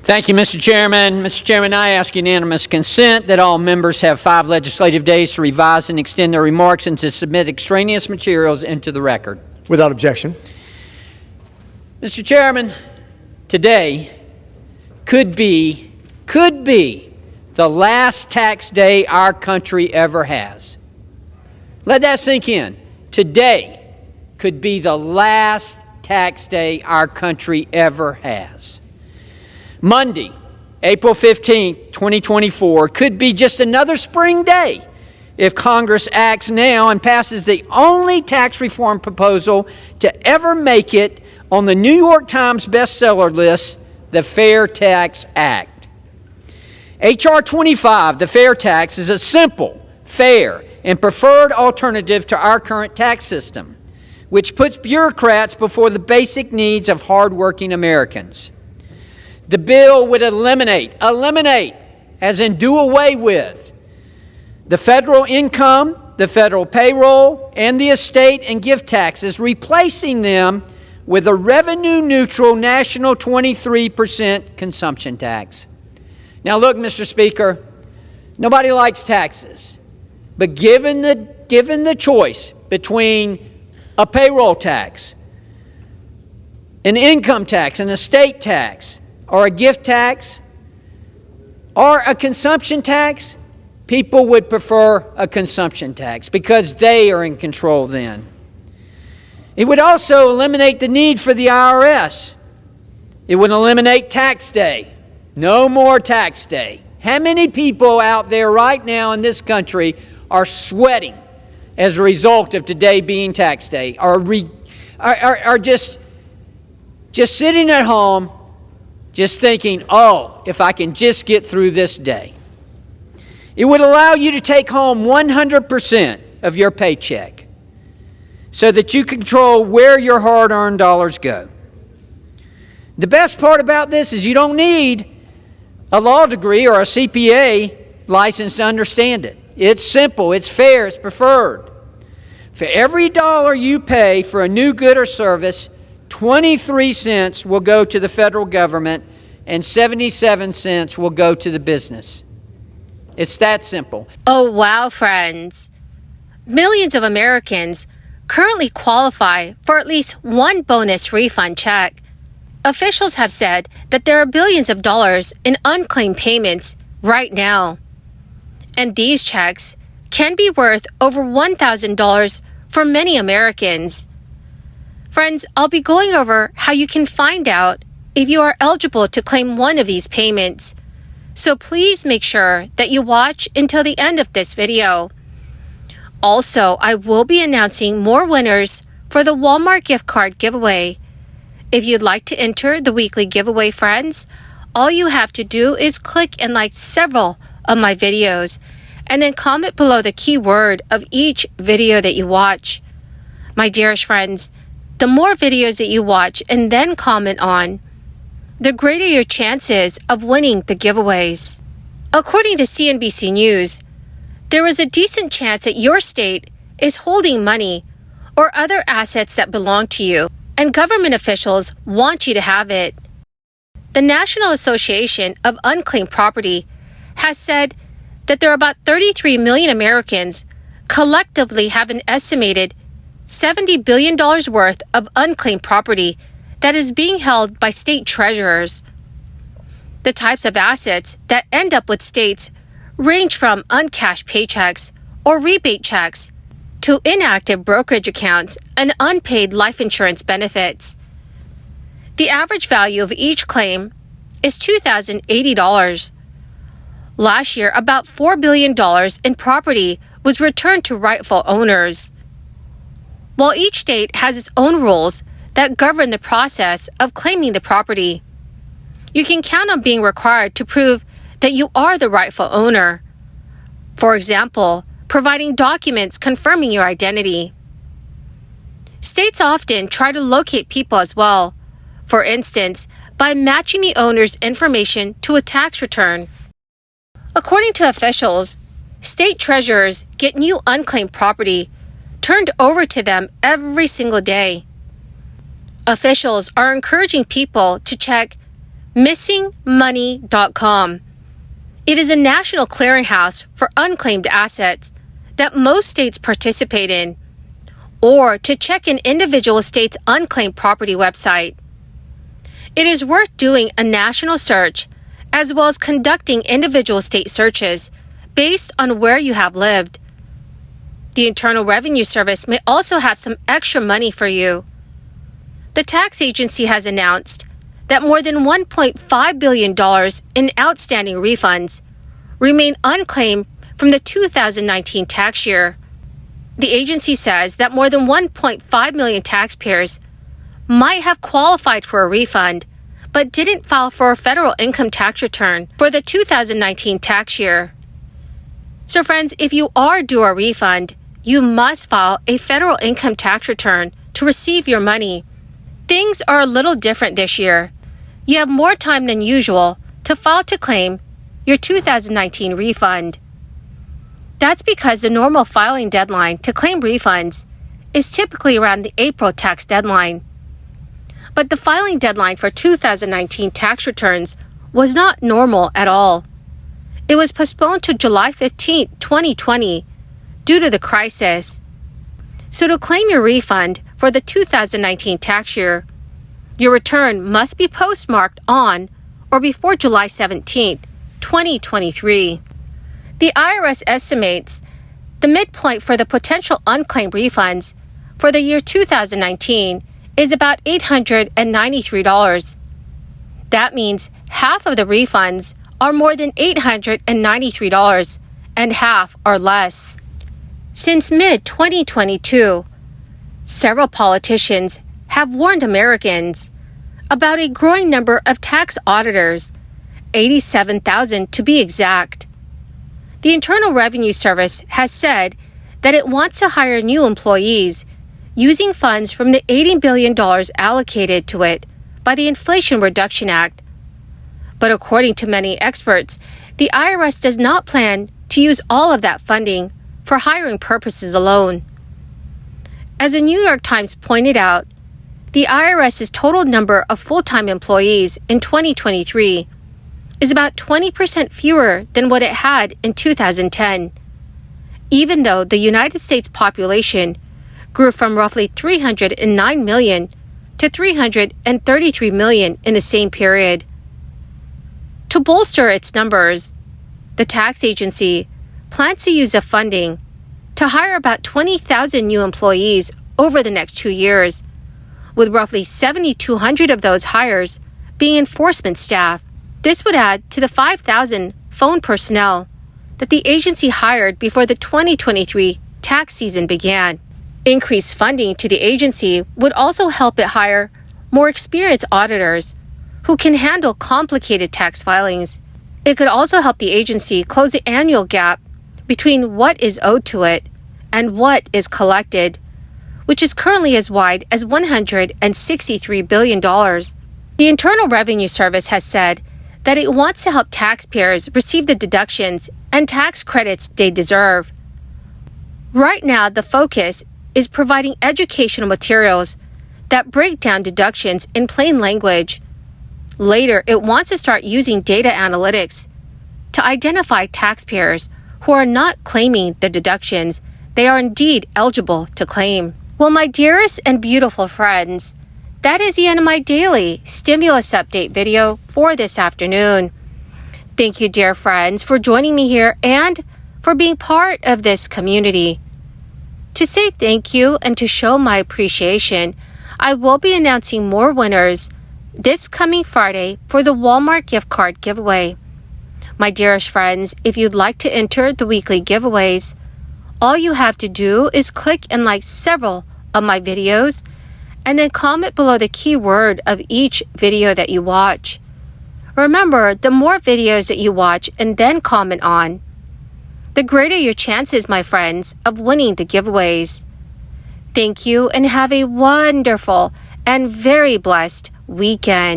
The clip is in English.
Thank you, Mr. Chairman. Mr. Chairman, I ask unanimous consent that all members have 5 legislative days to revise and extend their remarks and to submit extraneous materials into the record. Without objection. Mr. Chairman, today could be the last tax day our country ever has. Let that sink in. Today could be the last tax day our country ever has. Monday, April 15, 2024, could be just another spring day if Congress acts now and passes the only tax reform proposal to ever make it on the New York Times bestseller list, the Fair Tax Act. H.R. 25, the Fair Tax, is a simple, fair, and preferred alternative to our current tax system, which puts bureaucrats before the basic needs of hardworking Americans. The bill would eliminate, as in do away with, the federal income, the federal payroll, and the estate and gift taxes, replacing them with a revenue-neutral national 23% consumption tax. Now look, Mr. Speaker, nobody likes taxes, but given the choice between a payroll tax, an income tax, an estate tax, or a gift tax, or a consumption tax, people would prefer a consumption tax because they are in control then. It would also eliminate the need for the IRS. It would eliminate tax day. No more tax day. How many people out there right now in this country are sweating as a result of today being tax day, are just sitting at home just thinking, oh, if I can just get through this day? It would allow you to take home 100% of your paycheck so that you control where your hard-earned dollars go. The best part about this is you don't need a law degree or a CPA license to understand it. It's simple, it's fair, it's preferred. For every dollar you pay for a new good or service, 23 cents will go to the federal government and 77 cents will go to the business. It's that simple. Oh, wow, friends. Millions of Americans currently qualify for at least one bonus refund check. Officials have said that there are billions of dollars in unclaimed payments right now. And these checks can be worth over $1,000 for many Americans. Friends, I'll be going over how you can find out if you are eligible to claim one of these payments. So please make sure that you watch until the end of this video. Also, I will be announcing more winners for the Walmart gift card giveaway. If you'd like to enter the weekly giveaway, friends, all you have to do is click and like several of my videos and then comment below the keyword of each video that you watch. My dearest friends, the more videos that you watch and then comment on, the greater your chances of winning the giveaways. According to CNBC News, there is a decent chance that your state is holding money or other assets that belong to you, and government officials want you to have it. The National Association of Unclaimed Property has said that there are about 33 million Americans collectively have an estimated $70 billion worth of unclaimed property that is being held by state treasurers. The types of assets that end up with states range from uncashed paychecks or rebate checks to inactive brokerage accounts and unpaid life insurance benefits. The average value of each claim is $2,080. Last year, about $4 billion in property was returned to rightful owners. While each state has its own rules that govern the process of claiming the property, you can count on being required to prove that you are the rightful owner. For example, providing documents confirming your identity. States often try to locate people as well, for instance, by matching the owner's information to a tax return. According to officials, state treasurers get new unclaimed property turned over to them every single day. Officials are encouraging people to check missingmoney.com. It is a national clearinghouse for unclaimed assets that most states participate in, or to check an individual state's unclaimed property website. It is worth doing a national search as well as conducting individual state searches based on where you have lived. The Internal Revenue Service may also have some extra money for you. The tax agency has announced that more than $1.5 billion in outstanding refunds remain unclaimed from the 2019 tax year. The agency says that more than 1.5 million taxpayers might have qualified for a refund but didn't file for a federal income tax return for the 2019 tax year. So friends, if you are due a refund, you must file a federal income tax return to receive your money. Things are a little different this year. You have more time than usual to file to claim your 2019 refund. That's because the normal filing deadline to claim refunds is typically around the April tax deadline. But the filing deadline for 2019 tax returns was not normal at all. It was postponed to July 15, 2020, due to the crisis. So to claim your refund for the 2019 tax year, your return must be postmarked on or before July 17, 2023. The IRS estimates the midpoint for the potential unclaimed refunds for the year 2019 is about $893. That means half of the refunds are more than $893 and half are less. Since mid-2022, several politicians have warned Americans about a growing number of tax auditors, 87,000 to be exact. The Internal Revenue Service has said that it wants to hire new employees using funds from the $80 billion allocated to it by the Inflation Reduction Act. But according to many experts, the IRS does not plan to use all of that funding for hiring purposes alone. As the New York Times pointed out, the IRS's total number of full-time employees in 2023 is about 20% fewer than what it had in 2010, even though the United States population grew from roughly 309 million to 333 million in the same period. To bolster its numbers, the tax agency plans to use the funding to hire about 20,000 new employees over the next 2 years, with roughly 7,200 of those hires being enforcement staff. This would add to the 5,000 phone personnel that the agency hired before the 2023 tax season began. Increased funding to the agency would also help it hire more experienced auditors who can handle complicated tax filings. It could also help the agency close the annual gap between what is owed to it and what is collected, which is currently as wide as $163 billion. The Internal Revenue Service has said that it wants to help taxpayers receive the deductions and tax credits they deserve. Right now, the focus is providing educational materials that break down deductions in plain language. Later, it wants to start using data analytics to identify taxpayers who are not claiming the deductions they are indeed eligible to claim. Well, my dearest and beautiful friends, that is the end of my daily stimulus update video for this afternoon. Thank you, dear friends, for joining me here and for being part of this community. To say thank you and to show my appreciation, I will be announcing more winners this coming Friday for the Walmart gift card giveaway. My dearest friends, if you'd like to enter the weekly giveaways, all you have to do is click and like several of my videos and then comment below the keyword of each video that you watch. Remember, the more videos that you watch and then comment on, the greater your chances, my friends, of winning the giveaways. Thank you and have a wonderful and very blessed weekend.